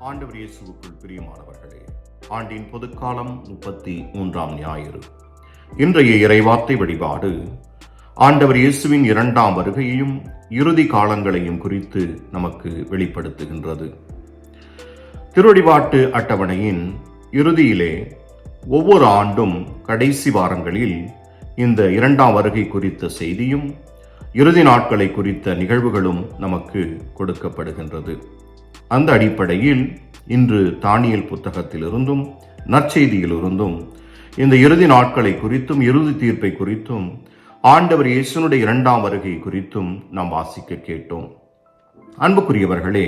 ஆண்டவர் இயேசுவுக்குள் பிரியமானவர்களே, ஆண்டின் பொதுக்காலம் 33ஆம் ஞாயிறு. இன்றைய இறைவார்த்தை வழிபாடு ஆண்டவர் இயேசுவின் 2ஆம் வருகையையும் இறுதி காலங்களையும் குறித்து நமக்கு வெளிப்படுத்துகின்றது. திருவழிபாட்டு அட்டவணையின் இறுதியிலே ஒவ்வொரு ஆண்டும் கடைசி வாரங்களில் இந்த 2ஆம் வருகை குறித்த செய்தியும் இறுதி நாட்களை குறித்த நிகழ்வுகளும் நமக்கு கொடுக்கப்படுகின்றது. அந்த அடிப்படையில் இன்று தானியேல் புத்தகத்திலிருந்தும் நற்செய்தியிலிருந்தும் இந்த இறுதி நாட்களை குறித்தும் இறுதி தீர்ப்பை குறித்தும் ஆண்டவர் இயேசுனுடைய 2ஆம் வருகை குறித்தும் நாம் வாசிக்க கேட்டோம். அன்புக்குரியவர்களே,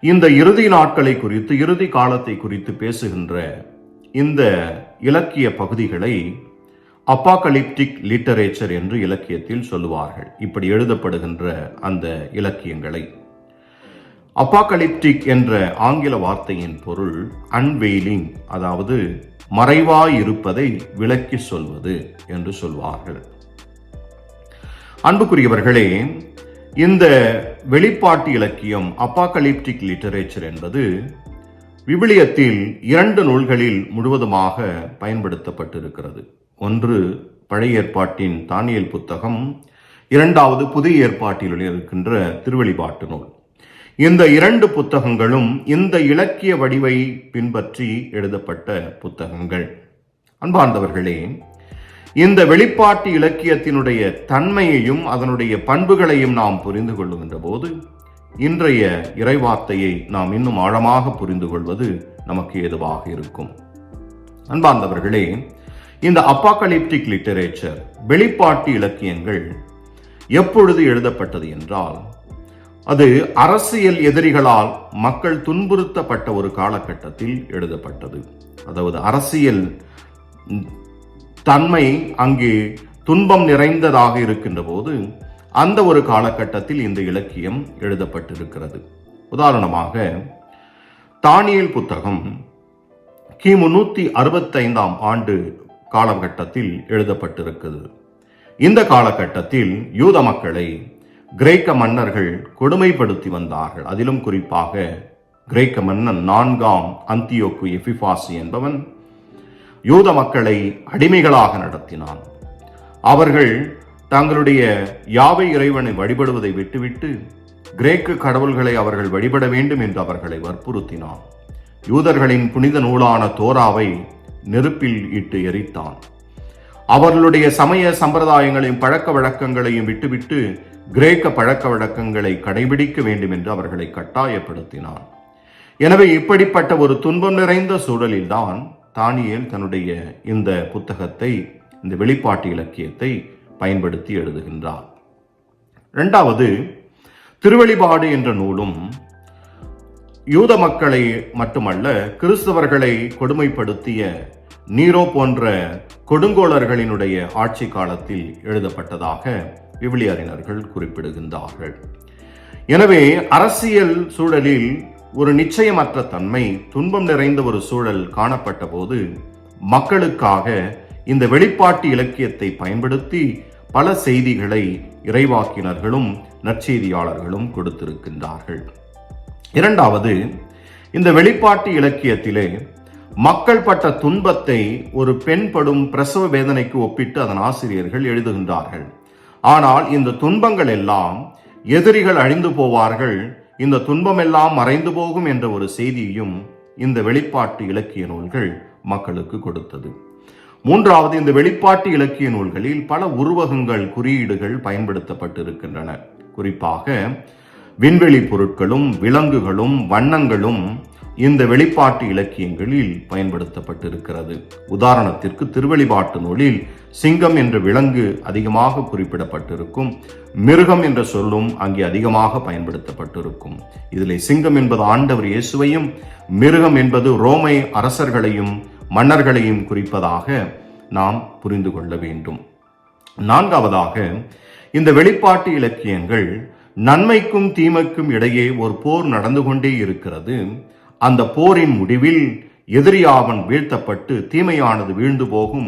இந்த இறுதி நாட்களை குறித்து இறுதி காலத்தை குறித்து பேசுகின்ற இந்த இலக்கிய பகுதிகளை அப்பாகலிப்டிக் லிட்டரேச்சர் என்று இலக்கியத்தில் சொல்லுவார்கள். இப்படி எழுதப்படுகின்ற அந்த இலக்கியங்களை அப்பாகலிப்டிக் என்ற ஆங்கில வார்த்தையின் பொருள் அன்வெயிலிங், அதாவது மறைவாயிருப்பதை விளக்கி சொல்வது என்று சொல்வார்கள். அன்புக்குரியவர்களே, இந்த வெளிப்பாட்டு இலக்கியம் அப்பாகலிப்டிக் லிட்டரேச்சர் என்பது விவிலியத்தில் 2 நூல்களில் முழுவதுமாக பயன்படுத்தப்பட்டிருக்கிறது. ஒன்று பழைய ஏற்பாட்டின் தானியேல் புத்தகம், 2வது புதிய ஏற்பாட்டில் இருக்கின்ற திருவெளிப்பாட்டு நூல். இந்த 2 புத்தகங்களும் இந்த இலக்கிய வடிவை பின்பற்றி எழுதப்பட்ட புத்தகங்கள். அன்பார்ந்தவர்களே, இந்த வெளிப்பாட்டு இலக்கியத்தினுடைய தன்மையையும் அதனுடைய பண்புகளையும் நாம் புரிந்து கொள்ளுகின்ற போது இன்றைய இறைவார்த்தையை நாம் இன்னும் ஆழமாக புரிந்து கொள்வது நமக்கு ஏதுவாக இருக்கும். அன்பார்ந்தவர்களே, இந்த அப்பாகலிப்டிக் லிட்டரேச்சர் வெளிப்பாட்டு இலக்கியங்கள் எப்பொழுது எழுதப்பட்டது என்றால், அது அரசியல் எதிரிகளால் மக்கள் துன்புறுத்தப்பட்ட ஒரு காலகட்டத்தில் எழுதப்பட்டது. அதாவது அரசியல் தன்மை அங்கே துன்பம் நிறைந்ததாக இருக்கின்ற போது அந்த ஒரு காலகட்டத்தில் இந்த இலக்கியம் எழுதப்பட்டிருக்கிறது. உதாரணமாக தானியேல் புத்தகம் கிமு 165ஆம் ஆண்டு காலகட்டத்தில் எழுதப்பட்டிருக்கிறது. இந்த காலகட்டத்தில் யூத மக்களை கிரேக்க மன்னர்கள் கொடுமைப்படுத்தி வந்தார்கள். அதிலும் குறிப்பாக கிரேக்க மன்னன் 4ஆம் அந்தியோக்கு எபிபாசி என்பவன் யூத மக்களை அடிமைகளாக நடத்தினான். அவர்கள் தங்களுடைய யாவை இறைவனை வழிபடுவதை விட்டுவிட்டு கிரேக்க கடவுள்களை அவர்கள் வழிபட வேண்டும் என்று அவர்களை வற்புறுத்தினான். யூதர்களின் புனித நூலான தோராவை நெருப்பில் இட்டு எரித்தான். அவர்களுடைய சமய சம்பிரதாயங்களையும் பழக்க வழக்கங்களையும் விட்டுவிட்டு கிரேக்க பழக்க வழக்கங்களை கடைபிடிக்க வேண்டும் என்று அவர்களை கட்டாயப்படுத்தினான். எனவே இப்படிப்பட்ட ஒரு துன்பம் நிறைந்த சூழலில்தான் தானியேல் தன்னுடைய இந்த புத்தகத்தை, இந்த வெளிப்பாட்டு இலக்கியத்தை பயன்படுத்தி எழுதுகின்றார். 2வது திருவெளிப்பாடு என்ற நூலும் யூத மக்களை மட்டுமல்ல, கிறிஸ்தவர்களை கொடுமைப்படுத்திய நீரோ போன்ற கொடுங்கோளர்களினுடைய ஆட்சி காலத்தில் எழுதப்பட்டதாக விவிலிய அறிஞர்கள் குறிப்பிடுகின்றார்கள். எனவே அரசியல் சூழலில் ஒரு நிச்சயமற்ற தன்மை, துன்பம் நிறைந்த ஒரு சூழல் காணப்பட்ட போது மக்களுக்காக இந்த வெளிப்பாட்டு இலக்கியத்தை பயன்படுத்தி பல செய்திகளை இறைவாக்கினர்களும் நற்செய்தியாளர்களும் கொடுத்திருக்கின்றார்கள். 2வது, இந்த வெளிப்பாட்டு இலக்கியத்திலே மக்கள் பட்ட துன்பத்தை ஒரு பெண் படும் பிரசவ வேதனைக்கு ஒப்பிட்டு அதன் ஆசிரியர்கள் எழுதுகின்றார்கள். ஆனால் இந்த துன்பங்கள் எல்லாம் எதிரிகள் அழிந்து போவார்கள், இந்த துன்பம் எல்லாம் மறைந்து போகும் என்ற ஒரு செய்தியையும் இந்த வெளிப்பாட்டு இலக்கிய நூல்கள் மக்களுக்கு கொடுத்தது. 3வது, இந்த வெளிப்பாட்டு இலக்கிய நூல்களில் பல உருவகங்கள், குறியீடுகள் பயன்படுத்தப்பட்டிருக்கின்றன. குறிப்பாக விண்வெளி பொருட்களும் விலங்குகளும் வண்ணங்களும் இந்த வெளிப்பாட்டு இலக்கியங்களில் பயன்படுத்தப்பட்டிருக்கிறது. உதாரணத்திற்கு திருவெளிப்பாட்டு நூலில் சிங்கம் என்ற விலங்கு அதிகமாக குறிப்பிடப்பட்டிருக்கும். மிருகம் என்ற சொல்லும் அங்கே அதிகமாக பயன்படுத்தப்பட்டிருக்கும். இதில் சிங்கம் என்பது ஆண்டவர் இயேசுவையும், மிருகம் என்பது ரோமை அரசர்களையும் மன்னர்களையும் குறிப்பதாக நாம் புரிந்து கொள்ள வேண்டும். 4வதாக, இந்த வெளிப்பாட்டு இலக்கியங்கள் நன்மைக்கும் தீமைக்கும் இடையே ஒரு போர் நடந்து கொண்டே இருக்கிறது. அந்த போரின் முடிவில் எதிரியாவன் வீழ்த்தப்பட்டு தீமையானது வீழ்ந்து போகும்,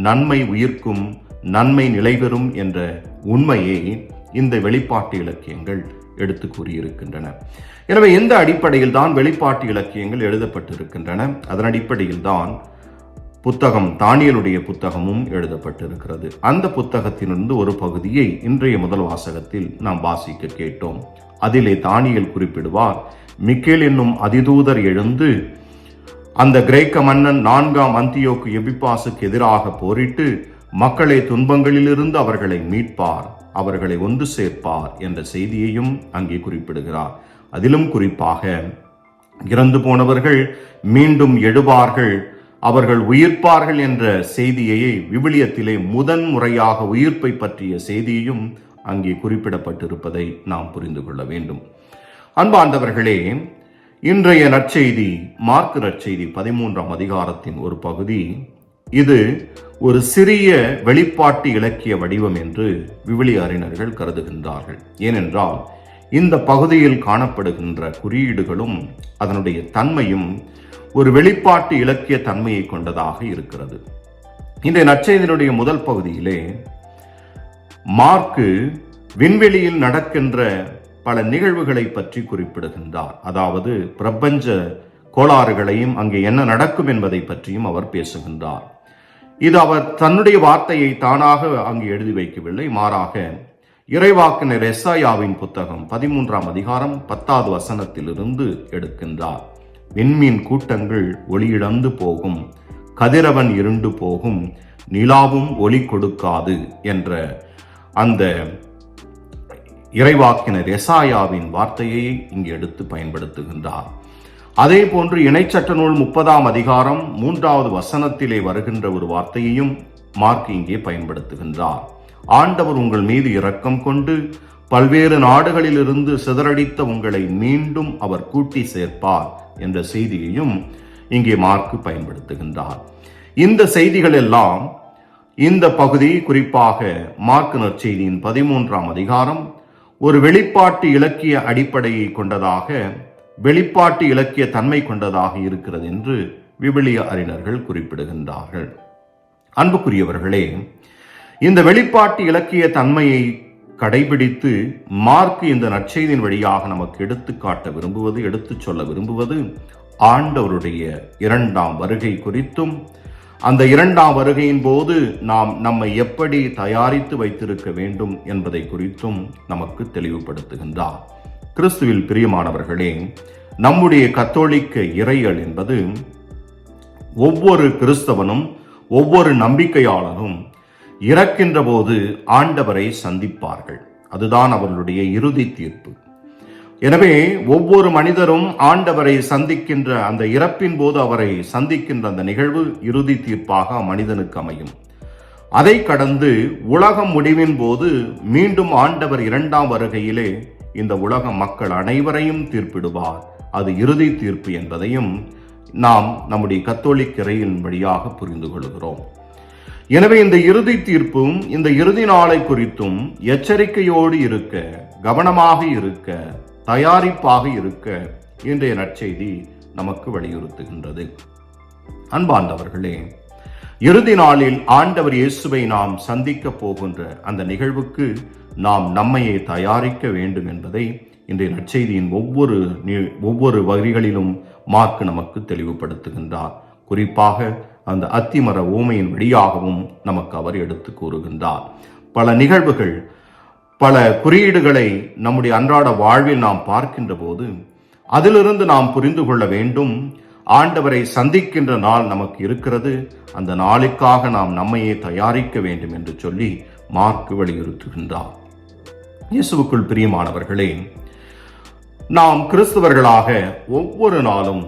நன்மை உயிர்க்கும், நன்மை நிலைபெறும் என்ற உண்மையை இந்த வெளிப்பாட்டு இலக்கியங்கள் எடுத்து கூறியிருக்கின்றன. எனவே இந்த அடிப்படையில் தான் வெளிப்பாட்டு இலக்கியங்கள் எழுதப்பட்டிருக்கின்றன. அதன் அடிப்படையில் தான் புத்தகம் தானியேலுடைய புத்தகமும் எழுதப்பட்டிருக்கிறது. அந்த புத்தகத்திலிருந்து ஒரு பகுதியை இன்றைய முதல் வாசகத்தில் நாம் வாசிக்க கேட்டோம். அதிலே தானியேல் குறிப்பிடுவார், மிக்கேல் என்னும் அதிதூதர் எழுந்து அந்த கிரேக்க மன்னன் 4ஆம் அந்தியோக்கு எபிப்பாசுக்கு எதிராக போரிட்டு மக்களை துன்பங்களிலிருந்து அவர்களை மீட்பார், அவர்களை ஒன்று சேர்ப்பார் என்ற செய்தியையும் அங்கே குறிப்பிடுகிறார். அதிலும் குறிப்பாக இறந்து போனவர்கள் மீண்டும் எழுவார்கள், அவர்கள் உயிர்ப்பார்கள் என்ற செய்தியை விவிலியத்திலே முதன்முறையாக உயிர்ப்பை பற்றிய செய்தியையும் அங்கே குறிப்பிடப்பட்டிருப்பதை நாம் புரிந்து கொள்ள வேண்டும். அன்பார்ந்தவர்களே, இன்றைய நற்செய்தி மார்க்கு நற்செய்தி 13ஆம் அதிகாரத்தின் ஒரு பகுதி. இது ஒரு சிறிய வெளிப்பாட்டு இலக்கிய வடிவம் என்று விவிலிய அறிஞர்கள் கருதுகின்றார்கள். ஏனென்றால் இந்த பகுதியில் காணப்படுகின்ற குறியீடுகளும் அதனுடைய தன்மையும் ஒரு வெளிப்பாட்டு இலக்கிய தன்மையை கொண்டதாக இருக்கிறது. இந்த நற்செய்தியினுடைய முதல் பகுதியிலே மார்க்கு விண்வெளியில் நடக்கின்ற பல நிகழ்வுகளை பற்றி குறிப்பிடுகின்றார். அதாவது பிரபஞ்ச கோளாறுகளையும் அங்கே என்ன நடக்கும் என்பதை பற்றியும் அவர் பேசுகின்றார். இது அவர் தன்னுடைய வார்த்தையை தானாக அங்கு எழுதி வைக்கவில்லை, மாறாக இறைவாக்கினர் எசாயாவின் புத்தகம் 13ஆம் அதிகாரம் 10வது வசனத்திலிருந்து எடுக்கின்றார். விண்மீன் கூட்டங்கள் ஒளியிழந்து போகும், கதிரவன் இருண்டு போகும், நிலாவும் ஒளி கொடுக்காது என்ற அந்த இறைவாக்கினர் எசாயாவின் வார்த்தையை இங்கு எடுத்து பயன்படுத்துகின்றார். அதே போன்று இணைச்சட்ட நூல் 30ஆம் அதிகாரம் 3வது வசனத்திலே வருகின்ற ஒரு வார்த்தையையும் மார்க் இங்கே பயன்படுத்துகின்றார். ஆண்டவர் உங்கள் மீது இரக்கம் கொண்டு பல்வேறு நாடுகளிலிருந்து சிதறடித்த உங்களை மீண்டும் அவர் கூட்டி சேர்ப்பார் என்ற செய்தியையும் இங்கே மார்க் பயன்படுத்துகின்றார். இந்த செய்திகள் எல்லாம் இந்த பகுதி, குறிப்பாக மார்க் நற்செய்தியின் 13ஆம் அதிகாரம் ஒரு வெளிப்பாட்டு இலக்கிய அடிப்படையை கொண்டதாக, வெளிப்பாட்டு இலக்கிய தன்மை கொண்டதாக இருக்கிறது என்று விவிலிய அறிஞர்கள் குறிப்பிடுகின்றார்கள். அன்புக்குரியவர்களே, இந்த வெளிப்பாட்டு இலக்கிய தன்மையை கடைபிடித்து மார்க் இந்த நற்செய்தியின் வழியாக நமக்கு எடுத்துக்காட்ட விரும்புவது, எடுத்துச் சொல்ல விரும்புவது ஆண்டவருடைய 2ஆம் வருகை குறித்தும், அந்த 2ஆம் வருகையின் போது நாம் நம்மை எப்படி தயாரித்து வைத்திருக்க வேண்டும் என்பதை குறித்தும் நமக்கு தெளிவுபடுத்துகின்றார். கிறிஸ்துவில் பிரியமானவர்களே, நம்முடைய கத்தோலிக்க இறையியல் என்பது ஒவ்வொரு கிறிஸ்தவனும் ஒவ்வொரு நம்பிக்கையாளரும் இறக்கின்ற போது ஆண்டவரை சந்திப்பார்கள். அதுதான் அவர்களுடைய இறுதி தீர்ப்பு. எனவே ஒவ்வொரு மனிதரும் ஆண்டவரை சந்திக்கின்ற அந்த இறப்பின் போது அவரை சந்திக்கின்ற அந்த நிகழ்வு இறுதி தீர்ப்பாக மனிதனுக்கு அமையும். அதை கடந்து உலகம் முடிவின் போது மீண்டும் ஆண்டவர் 2ஆம் வருகையிலே இந்த உலக மக்கள் அனைவரையும் தீர்ப்பிடுவார். அது இறுதி தீர்ப்பு என்பதையும் நாம் நம்முடைய கத்தோலிக்க இறையின் வழியாக புரிந்து கொள்கிறோம். எனவே இந்த இறுதி தீர்ப்பும் இந்த இறுதி நாளை குறித்தும் எச்சரிக்கையோடு இருக்க, கவனமாக இருக்க, தயாரிப்பாக இருக்க இன்றைய நற்செய்தி நமக்கு வலியுறுத்துகின்றது. அன்பார்ந்தவர்களே, இறுதி நாளில் ஆண்டவர் இயேசுவை நாம் சந்திக்க போகின்ற அந்த நிகழ்வுக்கு நாம் நம்மையே தயாரிக்க வேண்டும் என்பதை இன்றைய நற்செய்தியின் ஒவ்வொரு வரிகளிலும் மார்க் நமக்கு தெளிவுபடுத்துகின்றார். குறிப்பாக அந்த அத்திமர ஊமையின் வழியாகவும் நமக்கு அவர் எடுத்து கூறுகின்றார். பல நிகழ்வுகள், பல குறியீடுகளை நம்முடைய அன்றாட வாழ்வில் நாம் பார்க்கின்ற போது அதிலிருந்து நாம் புரிந்து கொள்ள வேண்டும், ஆண்டவரை சந்திக்கின்ற நாள் நமக்கு இருக்கிறது, அந்த நாளுக்காக நாம் நம்மையே தயாரிக்க வேண்டும் என்று சொல்லி மார்க் வலியுறுத்துகின்றார். இயேசுவுக்குள் பிரியமானவர்களே, நாம் கிறிஸ்தவர்களாக ஒவ்வொரு நாளும்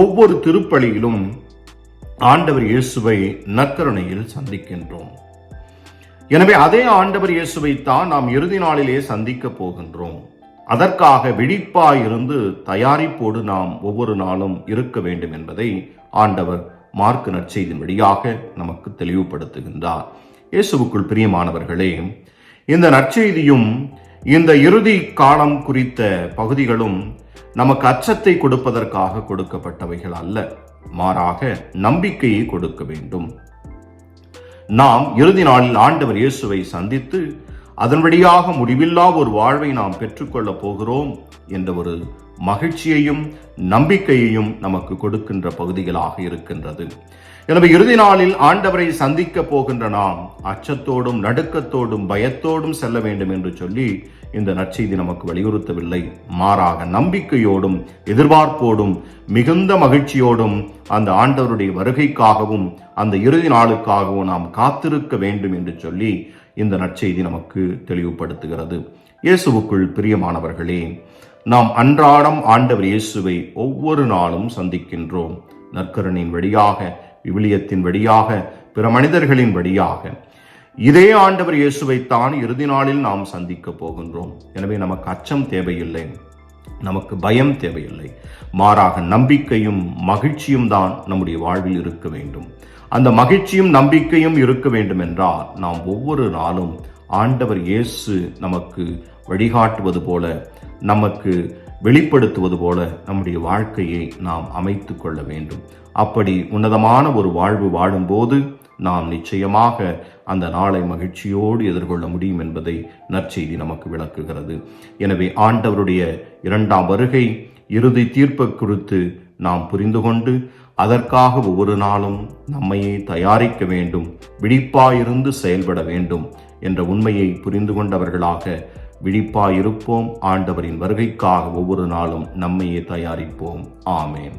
ஒவ்வொரு திருப்பலியிலும் ஆண்டவர் இயேசுவை நற்கருணையில் சந்திக்கின்றோம். எனவே அதே ஆண்டவர் இயேசுவை தான் நாம் இறுதி நாளிலே சந்திக்க போகின்றோம். அதற்காக விழிப்பாயிருந்து தயாரிப்போடு நாம் ஒவ்வொரு நாளும் இருக்க வேண்டும் என்பதை ஆண்டவர் மார்க் நற்செய்தியின் வழியாக நமக்கு தெளிவுபடுத்துகின்றார். இயேசுவுக்குள் பிரியமானவர்களே, இந்த நற்செய்தியும் இந்த இறுதி காலம் குறித்த பகுதிகளும் நமக்கு அச்சத்தை கொடுப்பதற்காக கொடுக்கப்பட்டவைகள் அல்ல, மாறாக நம்பிக்கையை கொடுக்க வேண்டும். நாம் இறுதி நாளில் ஆண்டவர் இயேசுவை சந்தித்து அதன் வழியாக முடிவில்லா ஒரு வாழ்வை நாம் பெற்றுக்கொள்ளப் போகிறோம் என்ற ஒரு மகிழ்ச்சியையும் நம்பிக்கையையும் நமக்கு கொடுக்கின்ற பகுதிகளாக இருக்கின்றது. எனவே இறுதி நாளில் ஆண்டவரை சந்திக்க போகின்ற நாம் அச்சத்தோடும் நடுக்கத்தோடும் பயத்தோடும் செல்ல வேண்டும் என்று சொல்லி இந்த நற்செய்தி நமக்கு வலியுறுத்தவில்லை. மாறாக நம்பிக்கையோடும் எதிர்பார்ப்போடும் மிகுந்த மகிழ்ச்சியோடும் அந்த ஆண்டவருடைய வருகைக்காகவும் அந்த இறுதி நாளுக்காகவும் நாம் காத்திருக்க வேண்டும் என்று சொல்லி இந்த நற்செய்தி நமக்கு தெளிவுபடுத்துகிறது. இயேசுவுக்குள் பிரியமானவர்களே, நாம் அன்றாடம் ஆண்டவர் இயேசுவை ஒவ்வொரு நாளும் சந்திக்கின்றோம். நற்கருணையின் வழியாக, விவிலியத்தின் வழியாக, பிற மனிதர்களின் வழியாக. இதே ஆண்டவர் இயேசுவைத்தான் இறுதி நாளில் நாம் சந்திக்க போகின்றோம். எனவே நமக்கு அச்சம் தேவையில்லை, நமக்கு பயம் தேவையில்லை. மாறாக நம்பிக்கையும் மகிழ்ச்சியும் தான் நம்முடைய வாழ்வில் இருக்க வேண்டும். அந்த மகிழ்ச்சியும் நம்பிக்கையும் இருக்க வேண்டும் என்றால் நாம் ஒவ்வொரு நாளும் ஆண்டவர் இயேசு நமக்கு வழிகாட்டுவது போல, நமக்கு வெளிப்படுத்துவது போல நம்முடைய வாழ்க்கையை நாம் அமைத்து கொள்ள வேண்டும். அப்படி உன்னதமான ஒரு வாழ்வு வாழும்போது நாம் நிச்சயமாக அந்த நாளை மகிழ்ச்சியோடு எதிர்கொள்ள முடியும் என்பதை நற்செய்தி நமக்கு விளக்குகிறது. எனவே ஆண்டவருடைய இரண்டாம் வருகை, இறுதி தீர்ப்பு குறித்து நாம் புரிந்து கொண்டு அதற்காக ஒவ்வொரு நாளும் நம்மையே தயாரிக்க வேண்டும், விழிப்பாயிருந்து செயல்பட வேண்டும் என்ற உண்மையை புரிந்து கொண்டவர்களாக விழிப்பாயிருப்போம். ஆண்டவரின் வருகைக்காக ஒவ்வொரு நாளும் நம்மையே தயாரிப்போம். ஆமேன்.